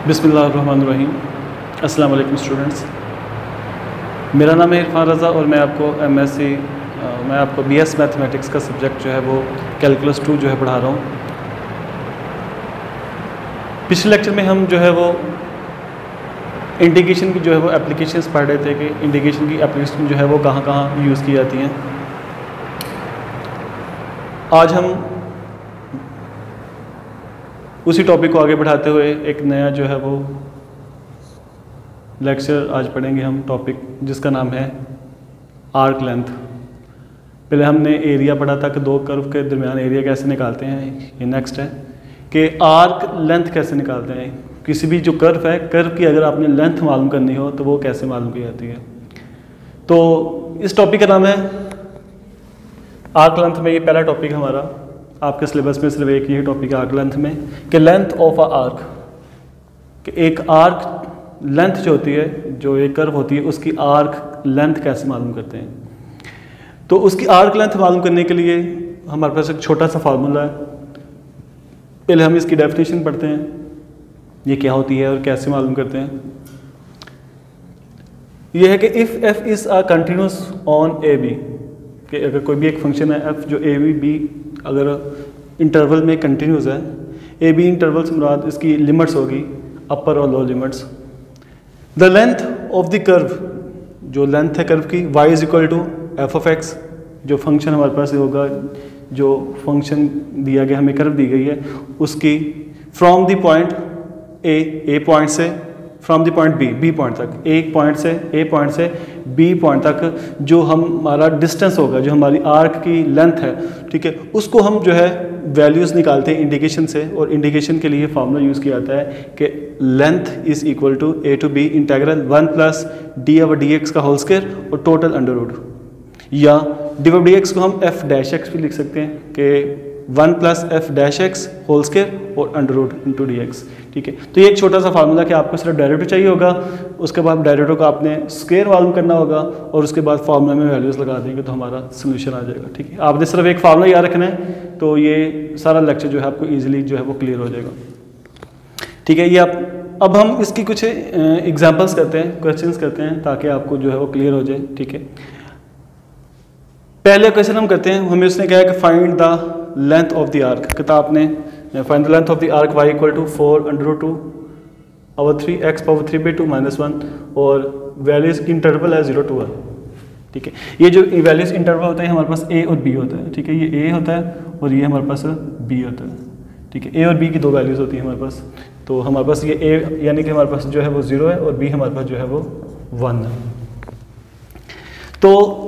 बिस्मिल्लाहिर्रहमानिर्रहीम। अस्सलाम वालेकुम स्टूडेंट्स, मेरा नाम है इरफान रज़ा और मैं आपको बीएस मैथमेटिक्स का सब्जेक्ट जो है वो कैलकुलस 2 जो है पढ़ा रहा हूँ। पिछले लेक्चर में हम जो है वो इंटीग्रेशन की जो है वो एप्लीकेशंस पढ़ रहे थे कि इंटीग्रेशन की एप्लीकेशन जो है वो कहाँ कहाँ यूज़ की जाती हैं। आज हम उसी टॉपिक को आगे बढ़ाते हुए एक नया जो है वो लेक्चर आज पढ़ेंगे हम, टॉपिक जिसका नाम है आर्क लेंथ। पहले हमने एरिया पढ़ा था कि दो कर्व के दरमियान एरिया कैसे निकालते हैं। ये नेक्स्ट है कि आर्क लेंथ कैसे निकालते हैं। किसी भी जो कर्व है, कर्व की अगर आपने लेंथ मालूम करनी हो तो वो कैसे मालूम की जाती है। तो इस टॉपिक का नाम है आर्क लेंथ। में ये पहला टॉपिक हमारा आपके सिलेबस में सिर्फ एक ही टॉपिक है आर्क लेंथ में, कि लेंथ ऑफ अ आर्क, कि एक आर्क लेंथ जो होती है, जो एक कर्व होती है, उसकी आर्क लेंथ कैसे मालूम करते हैं। तो उसकी आर्क लेंथ मालूम करने के लिए हमारे पास एक छोटा सा फार्मूला है। पहले हम इसकी डेफिनेशन पढ़ते हैं, ये क्या होती है और कैसे मालूम करते हैं। यह है कि if F is a continuous on A B, कि अगर कोई भी एक फंक्शन है एफ जो ए बी अगर इंटरवल में कंटिन्यूस है, ए बी इंटरवल से मुराद इसकी लिमिट्स होगी अपर और low limits. The length of the curve, जो लेंथ है कर्व की, y is equal to F of X, जो फंक्शन हमारे पास होगा, जो फंक्शन दिया गया हमें कर्व दी गई है उसकी, from the point A point से, from the point B point तक, ए पॉइंट से बी पॉइंट तक जो हमारा डिस्टेंस होगा, जो हमारी आर्क की लेंथ है, ठीक है, उसको हम जो है वैल्यूज़ निकालते हैं इंडिकेशन से। और इंडिकेशन के लिए फार्मूला यूज़ किया जाता है कि length is equal to a to b integral 1 plus d over D x का होल स्क्वायर और टोटल अंडर रूट, या डी ओवर डी एक्स को हम एफ डैश एक्स भी लिख सकते हैं कि 1 plus F dash X whole square और under root into D X, ठीक है। तो ये एक छोटा सा फार्मूला कि आपको सिर्फ डेरिवेटिव चाहिए होगा, उसके बाद डेरिवेटिव को आपने स्क्वायर मालूम करना होगा और उसके बाद फार्मूला में वैल्यूज़ लगा देंगे तो हमारा सोल्यूशन आ जाएगा, ठीक है। आपने सिर्फ एक फार्मूला याद रखना है तो ये सारा लेक्चर जो है आपको ईजिली जो है वो क्लियर हो जाएगा, ठीक है। ये आप अब हम इसकी कुछ एग्जाम्पल्स करते हैं, क्वेश्चंस करते हैं ताकि आपको जो है वो क्लियर हो जाए, ठीक है। पहले क्वेश्चन हम करते हैं, हमें उसने कहा है कि find the length of the arc. किताब ने find the length of the arc y equal to 4 under root 2 over 3 x power 3 by 2 minus 1 और वैल्यूज इंटरवल है 0 to 1, ठीक है। ये जो वैल्यूज इंटरवल होता है हमारे पास a और b होता है, ठीक है। ये a होता है और ये हमारे पास b होता है, ठीक है। a और b की दो वैल्यूज़ होती हैं हमारे पास। तो हमारे पास ये a यानी कि हमारे पास जो है वो 0 है और b हमारे पास जो है वो 1 है। तो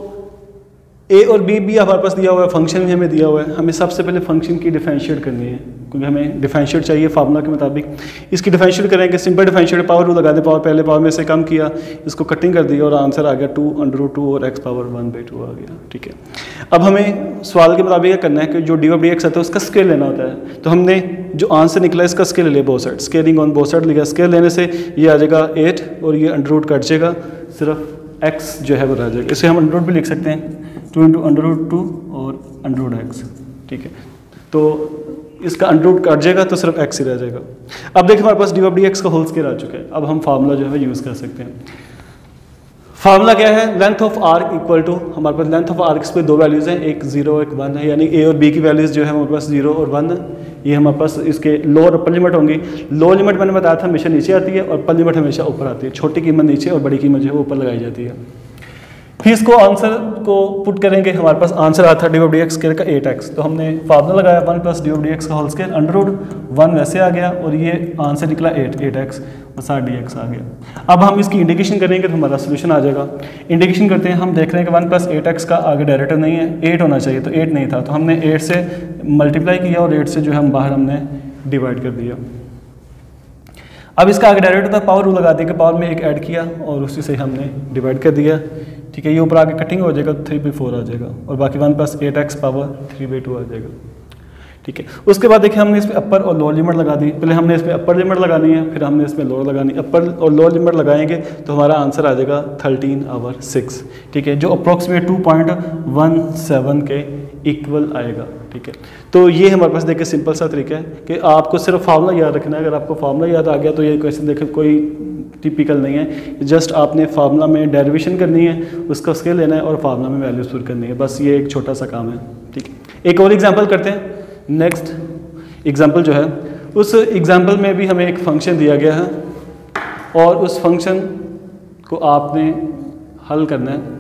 ए और बी भी हमारे पास दिया हुआ है, फंक्शन भी हमें दिया हुआ है। हमें सबसे पहले फंक्शन की डिफरेंशिएट करनी है क्योंकि हमें डिफरेंशिएट चाहिए फार्मूला के मुताबिक। इसकी डिफरेंशिएट करेंगे, सिंपल डिफरेंशिएट, पावर रूल लगा दें, पावर पहले पावर में से कम किया, इसको कटिंग कर दिया और आंसर आ गया 2 अंडर रूट 2 और x पावर 1 बाई 2 आ गया, ठीक है। अब हमें सवाल के मुताबिक क्या करना है कि जो डी ओवर डी एक्स आता है उसका स्केल लेना होता है। तो हमने जो आंसर निकला इसका स्केल ले लिया, both side, scaling on both side लिया। स्केल लेने से ये आ जाएगा 8 और ये अंडर रूट कट जाएगा, सिर्फ x जो है वो रह जाएगा। इसे हम अंडर रूट भी लिख सकते हैं, 2 इंटू अंडर रूट 2 और अंडर रूट एक्स, ठीक है। तो इसका अंडर रूट कट जाएगा तो सिर्फ x ही रह जाएगा। अब देखिए हमारे पास डी ओवर डी एक्स का होल स्क्वायर आ चुका है। अब हम फार्मूला जो है यूज़ कर सकते हैं। फार्मूला क्या है? Length of arc equal to, हमारे पास लेंथ ऑफ आर्क्स पे दो वैल्यूज़ हैं, एक 0 एक 1 है, यानी a और b की वैल्यूज़ जो है हमारे पास 0 और 1 है। ये हमारे पास इसके लोअर अपर लिमिट होंगी। लो लिमिट मैंने बताया था हमेशा नीचे आती है और अपर लिमिट हमेशा ऊपर आती है। छोटी कीमत नीचे और बड़ी कीमत जो है ऊपर लगाई जाती है। फिर इसको आंसर को पुट करेंगे, हमारे पास आंसर आता है D over D x square का 8x। तो हमने फार्मूला लगाया 1 plus d over D x का होल स्क्वायर अंडर रूट 1 वैसे आ गया और ये आंसर निकला 8x और साथ dx आ गया। अब हम इसकी इंडिकेशन करेंगे तो हमारा सोल्यूशन आ जाएगा। इंडिकेशन करते हैं, हम देख रहे हैं कि 1 प्लस 8x का आगे डायरेक्टर नहीं है, 8 होना चाहिए, तो 8 नहीं था तो हमने 8 से मल्टीप्लाई किया और 8 से जो है हम बाहर हमने डिवाइड कर दिया। अब इसका आगे डायरेक्टर था, पावर रूल लगा देंगे, पावर में एक ऐड किया और उसी से हमने डिवाइड कर दिया, ठीक है। ये ऊपर आगे कटिंग हो जाएगा, 3/4 आ जाएगा और बाकी 1 प्लस 8x पावर 3/2 आ जाएगा, ठीक है। उसके बाद देखिए हमने इसमें अपर और लोअर लिमिट लगा दी। पहले हमने इसमें अपर लिमिट लगानी है, फिर हमने इसमें लोअर लगानी है। अपर और लोअर लिमिट लगाएंगे तो हमारा आंसर आ जाएगा 13/6, ठीक है, जो अप्रॉक्सीमेट 2.17 के इक्वल आएगा। ठीक है। तो ये हमारे पास देखिए सिंपल सा तरीका है कि आपको सिर्फ फार्मूला याद रखना है। अगर आपको फार्मूला याद आ गया तो ये क्वेश्चन देखिए कोई टिपिकल नहीं है, जस्ट आपने फार्मूला में डेरिवेशन करनी है, उसका स्केल लेना है और फार्मूला में वैल्यूज पुट करनी है, बस ये एक छोटा सा काम है। ठीक है, एक और एग्जांपल करते हैं। नेक्स्ट एग्जांपल जो है, उस एग्जांपल में भी हमें एक फंक्शन दिया गया है और उस फंक्शन को आपने हल करना है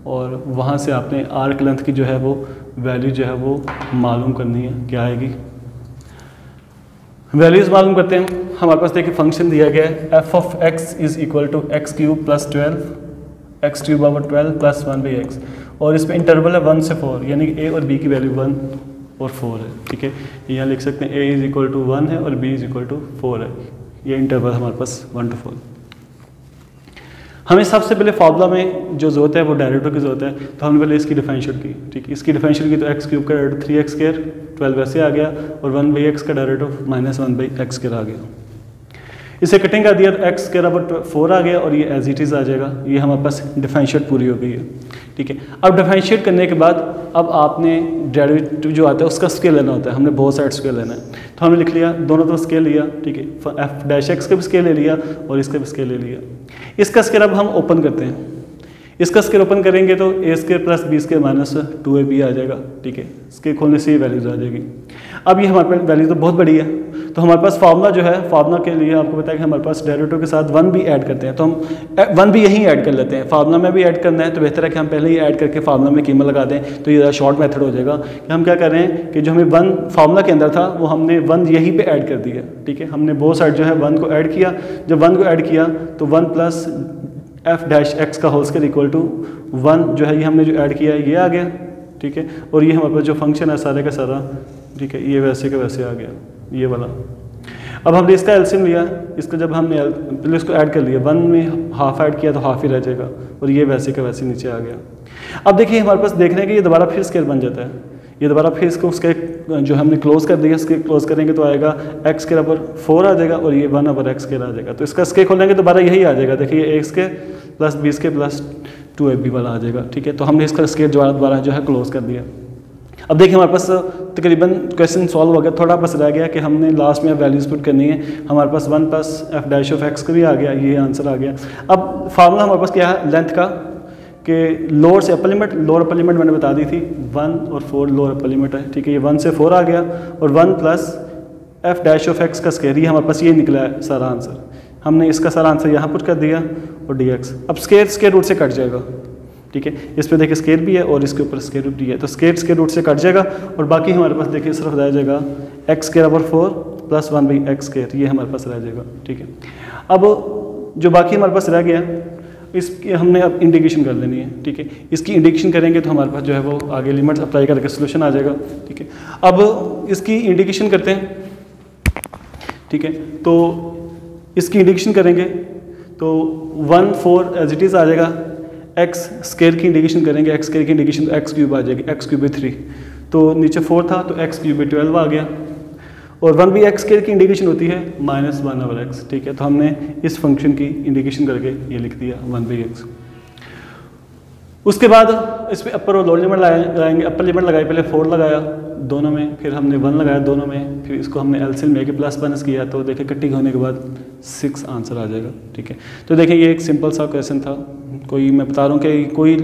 और वहाँ से आपने आर्क लेंथ की जो है वो वैल्यू जो है वो मालूम करनी है। क्या आएगी, वैल्यूज मालूम करते हैं। हमारे पास देखिए फंक्शन दिया गया है f of x is equal to x cube plus 12 x cube over 12 plus 1/x, और इसमें इंटरवल है 1 से 4, यानी कि ए और बी की वैल्यू 1 और 4 है। ठीक है, यहाँ लिख सकते हैं ए इज इक्वल टू 1 है और बी इज इक्वल टू 4 है। ये इंटरवल हमारे पास 1 to 4। हमें सबसे पहले फार्मूला में जो जरूरत है वो डेरिवेटिव की जरूरत है, तो हमने पहले इसकी डिफरेंशिएट की। ठीक है, इसकी डिफरेंशिएट की तो एक्स क्यूब का डेरिवेटिव 3x², 12 वैसे आ गया, और 1/x का डेरिवेटिव -1/x² आ गया। इसे कटिंग कर दिया तो x² बराबर 4 आ गया और ये एज इट इज़ आ जाएगा। ये हमारे पास डिफरेंशिएट पूरी हो गई है। ठीक है, अब डिफरेंशिएट करने के बाद अब आपने डेरिवेटिव जो आता है उसका स्केल लेना होता है। हमने बहुत साइड स्केल लेना है, तो हमने लिख लिया, दोनों तो स्केल लिया। ठीक है, f' का भी स्केल ले लिया और इसका भी स्केल ले लिया। इसका स्केल अब हम ओपन करते हैं। इसका स्केल ओपन करेंगे तो a² plus b² minus 2ab आ जाएगा। ठीक है, स्केल खोलने से ये वैल्यूज आ जाएगी। अब ये हमारे पास वैल्यू तो बहुत बड़ी है, तो हमारे पास फार्मूला जो है, फार्मूला के लिए आपको पता है कि हमारे पास डेरिवेटिव के साथ 1 भी ऐड करते हैं, तो हम 1 भी यहीं ऐड कर लेते हैं। फार्मूला में भी ऐड करना है तो बेहतर है कि हम पहले ही ऐड करके फार्मूला में कीमत लगा दें, तो ये शॉर्ट मेथड हो जाएगा कि हम क्या कर रहे हैं कि जो हमें 1 फार्मूला के अंदर था वो हमने 1 यहीं पर ऐड कर दिया। ठीक है, हमने बहुत साइड जो है 1 को ऐड किया। जब 1 को ऐड किया तो 1 प्लस f' का होल स्क्वायर इक्वल टू 1 जो है ये हमने जो ऐड किया है ये आ गया। ठीक है, और ये हमारे पास जो फंक्शन है सारे का सारा, ठीक है, ये वैसे का वैसे आ गया, ये वाला। अब हमने इसका एलसीएम लिया, इसका जब हमने पहले इसको ऐड कर लिया, 1 में हाफ ऐड किया तो हाफ ही रह जाएगा, और ये वैसे का वैसे नीचे आ गया। अब देखिए हमारे पास देखने के ये दोबारा फिर स्केल बन जाता है। ये दोबारा फिर इसको उसके जो हमने क्लोज कर दिया, इसके क्लोज करेंगे तो आएगा x² बराबर 4 आ जाएगा और ये 1/x² आ जाएगा। तो इसका स्केल खोलेंगे तो दोबारा यही आ जाएगा। देखिए x² plus b² plus 2ab वाला आ जाएगा। ठीक है, तो हमने इसका स्केल दोबारा जो है क्लोज कर दिया। अब देखिए हमारे पास तकरीबन क्वेश्चन सॉल्व हो गया, थोड़ा बस रह गया कि हमने लास्ट में वैल्यूज पुट करनी है। हमारे पास 1 प्लस f' का भी आ गया, ये आंसर आ गया। अब फार्मूला हमारे पास क्या है लेंथ का, कि लोअर से upper limit, lower upper limit मैंने बता दी थी 1 और 4 लोअर अपर लिमिट है। ठीक है, ये 1 से 4 आ गया और 1 प्लस f' का स्केयर, ये हमारे पास ये निकला है सारा आंसर। हमने इसका सारा आंसर यहाँ पुट कर दिया और dx। अब स्केयर रूट से कट जाएगा। ठीक है, इस पर देखिए स्केयर भी है और इसके ऊपर स्केयर रूट भी है, तो स्केयर रूट से कट जाएगा और बाकी हमारे पास देखिए सिर्फ रह जाएगा x² बराबर 4 प्लस 1/x², ये हमारे पास रह जाएगा। ठीक है, अब जो बाकी हमारे पास रह गया इसकी हमने अब इंटीग्रेशन कर लेनी है। ठीक है, इसकी इंटीग्रेशन करेंगे तो हमारे पास जो है वो आगे लिमिट्स अप्लाई करके सोल्यूशन आ जाएगा। ठीक है, अब इसकी इंटीग्रेशन करते हैं। ठीक है, तो इसकी इंटीग्रेशन करेंगे तो 1 4 एज इट इज़ आ जाएगा। x स्केयर की इंटीग्रेशन करेंगे, x स्केयर की इंटीग्रेशन तो x³ आ जाएगी, x³ 3, तो नीचे 4 था तो x³ 12 आ गया, और 1/x स्केयर की इंटीग्रेशन होती है -1/x। ठीक है, तो हमने इस फंक्शन की इंटीग्रेशन करके ये लिख दिया 1/x। उसके बाद इस पर अपर और लोअर लिमिट लगाएंगे। अपर लिमिट लगाई, पहले 4 लगाया दोनों में, फिर हमने 1 लगाया दोनों में, फिर इसको हमने एलसीएम लेके प्लस माइनस किया, तो देखिए कटिंग होने के बाद 6 आंसर आ जाएगा। ठीक है, तो देखिए ये एक सिंपल सा क्वेश्चन था। कोई मैं बता रहा हूँ कि कोई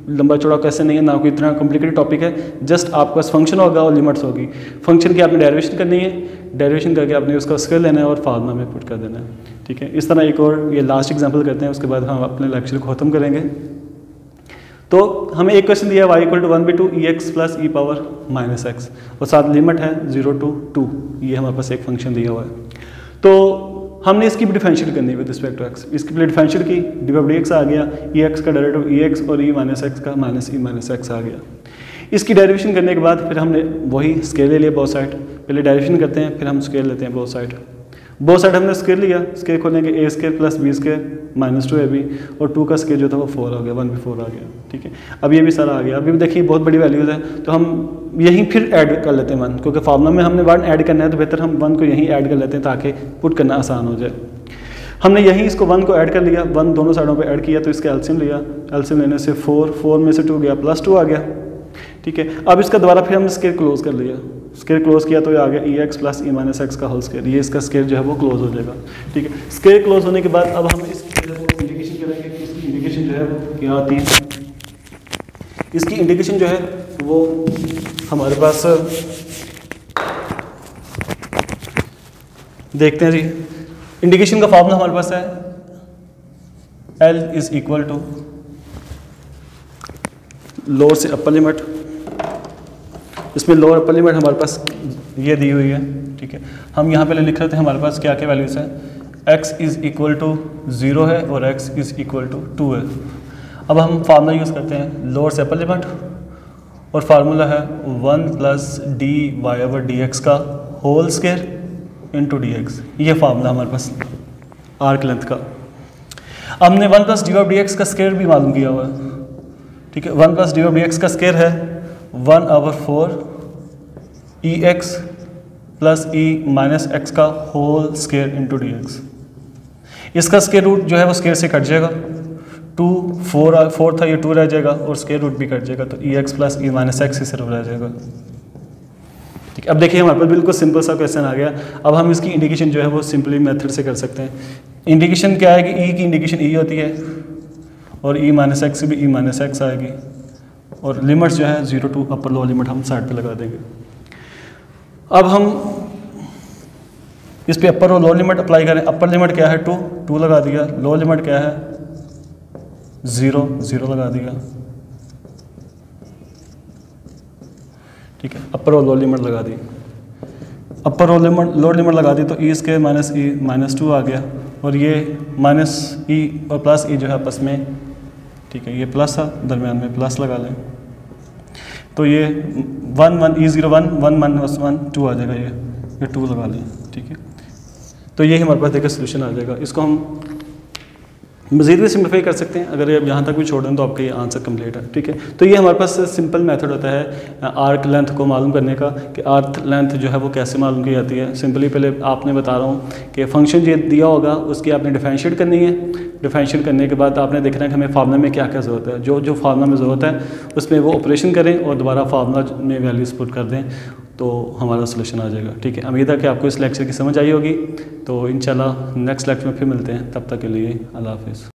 लंबा चौड़ा क्वेश्चन नहीं है, ना कोई इतना कॉम्प्लिकेटेड टॉपिक है। जस्ट आपके पास फंक्शन होगा और लिमिट्स होगी। फंक्शन की आपने डेरिवेशन करनी है, डेरिवेशन करके आपने उसका स्केल लेना है और फार्मूला में पुट कर देना है। ठीक है, इस तरह एक और ये लास्ट एग्जाम्पल करते हैं, उसके बाद हम अपने लेक्चर को ख़त्म करेंगे। तो हमें एक क्वेश्चन दिया y = 1/2 ex plus e power -x, और साथ लिमिट है 0 to 2। ये हमारे पास एक फंक्शन दिया हुआ है, तो हमने इसकी भी डिफरेंशिएट करनी है विद रिस्पेक्ट टू x। इसकी भी डिफरेंशिएट की, d/dx आ गया, ex का डेरिवेटिव ex और e -x का -e-x आ गया। इसकी डेरिवेशन करने के बाद फिर हमने वही स्केल ले लिया बोथ साइड। पहले डेरिवेशन करते हैं, फिर हम स्केल लेते हैं बोथ साइड। बोथ साइड हमने स्केल लिया, स्केल खोलेंगे a² प्लस b² -2ab, और 2 का स्केल जो था वो 4 आ गया, 1/4 आ गया। ठीक है, अब ये भी सारा आ गया। अभी भी देखिए बहुत बड़ी वैल्यूज़ है, तो हम यहीं फिर ऐड कर लेते हैं 1, क्योंकि फार्मूला में हमने 1 ऐड करना है, तो बेहतर हम 1 को यहीं ऐड कर लेते हैं ताकि पुट करना आसान हो जाए। हमने यहीं इसको 1 को ऐड कर लिया, 1 दोनों साइडों पे ऐड किया, तो इसका एलसीएम लिया। एलसीएम लेने से 4 में से 2 गया, +2 आ गया। ठीक है। अब इसका दोबारा फिर हम स्केयर क्लोज कर लिया, स्केयर क्लोज किया तो ये आ गया ई X plus E minus X का होल स्केयर, ये इसका स्केयर जो है वो क्लोज हो जाएगा, ठीक है। स्केयर क्लोज होने के बाद अब हम इसकी इंडिकेशन करेंगे कि इसकी इंडिकेशन जो है वो क्या आती है। इसकी इंडिकेशन जो है वो हमारे पास देखते हैं जी। इंडिकेशन का फॉर्मूला हमारे पास है L is equal to lower से अपर लिमिट, इसमें लोअर अपर लिमिट हमारे पास ये दी हुई है, ठीक है। हम यहाँ पहले लिख रहे थे हमारे पास क्या क्या वैल्यूज़ है, x इज़ इक्वल टू 0 है और x इज़ इक्वल टू 2 है। अब हम फार्मूला यूज़ करते हैं लोअर से अपर लिमिट, और फार्मूला है 1 plus D Y over D x का whole square into D X, ये फार्मूला हमारे पास आर्क लेंथ का। हमने 1 plus D of D x का स्केयर भी मालूम किया हुआ है, ठीक है। 1 plus D of D x का स्केयर है 1/4 E X plus E minus X का whole square into D X. इसका स्केयर रूट जो है वो स्केयर से कट जाएगा, 2 4 था, ये 2 रह जाएगा और स्केयर रूट भी कट जाएगा, तो ई X plus E minus x ही सिर्फ रह जाएगा, ठीक है। अब देखिए हमारे पास बिल्कुल सिंपल सा क्वेश्चन आ गया। अब हम इसकी इंडिकेशन जो है वो सिंपली मेथड से कर सकते हैं। इंडिकेशन क्या है कि ई की इंडिकेशन ई होती है और ई माइनस एक्स भी ई माइनस एक्स आएगी, और लिमिट्स जो है 0 टू अपर लोअर लिमिट हम साइड पे लगा देंगे। अब हम इस पे अपर और लोअर लिमिट अप्लाई करें। अपर लिमिट क्या है 2 लगा दिया, लोअर लिमिट क्या है 0 लगा दिया, ठीक है। अपर और लोअर लिमिट लगा दी, अपर और लोअर लिमिट लगा दी तो E square minus E minus 2 आ गया, और ये माइनस ई और प्लस ई जो है आपस में, ठीक है, ये प्लस था दरमियान में प्लस लगा लें, तो ये 1 1 ई 0 1 1 माइनस 1 2 आ जाएगा, ये 2 लगा लें, ठीक है। तो ये हमारे पास देखिए सोल्यूशन आ जाएगा। इसको हम मज़ीद भी सिंपलीफाई कर सकते हैं, अगर आप यहाँ तक भी छोड़ दें तो आपका ये आंसर कंप्लीट है, ठीक है। तो ये हमारे पास सिंपल मेथड होता है आर्क लेंथ को मालूम करने का, कि आर्क लेंथ जो है वो कैसे मालूम की जाती है। सिंपली पहले आपने बता रहा हूँ कि फंक्शन जो दिया होगा उसकी आपने डिफरेंशिएट करनी है। डिफरेंशिएट करने के बाद आपने देखना है कि हमें फार्मूला में क्या क्या ज़रूरत है, जो फार्मूला में ज़रूरत है उसमें वो ऑपरेशन करें और दोबारा फार्मूला में वैल्यूज़ पुट कर दें, तो हमारा सोल्यूशन आ जाएगा, ठीक है। उम्मीद है कि आपको इस लेक्चर की समझ आई होगी। तो इंशाल्लाह नेक्स्ट लेक्चर में फिर मिलते हैं, तब तक के लिए अल्लाह हाफिज़।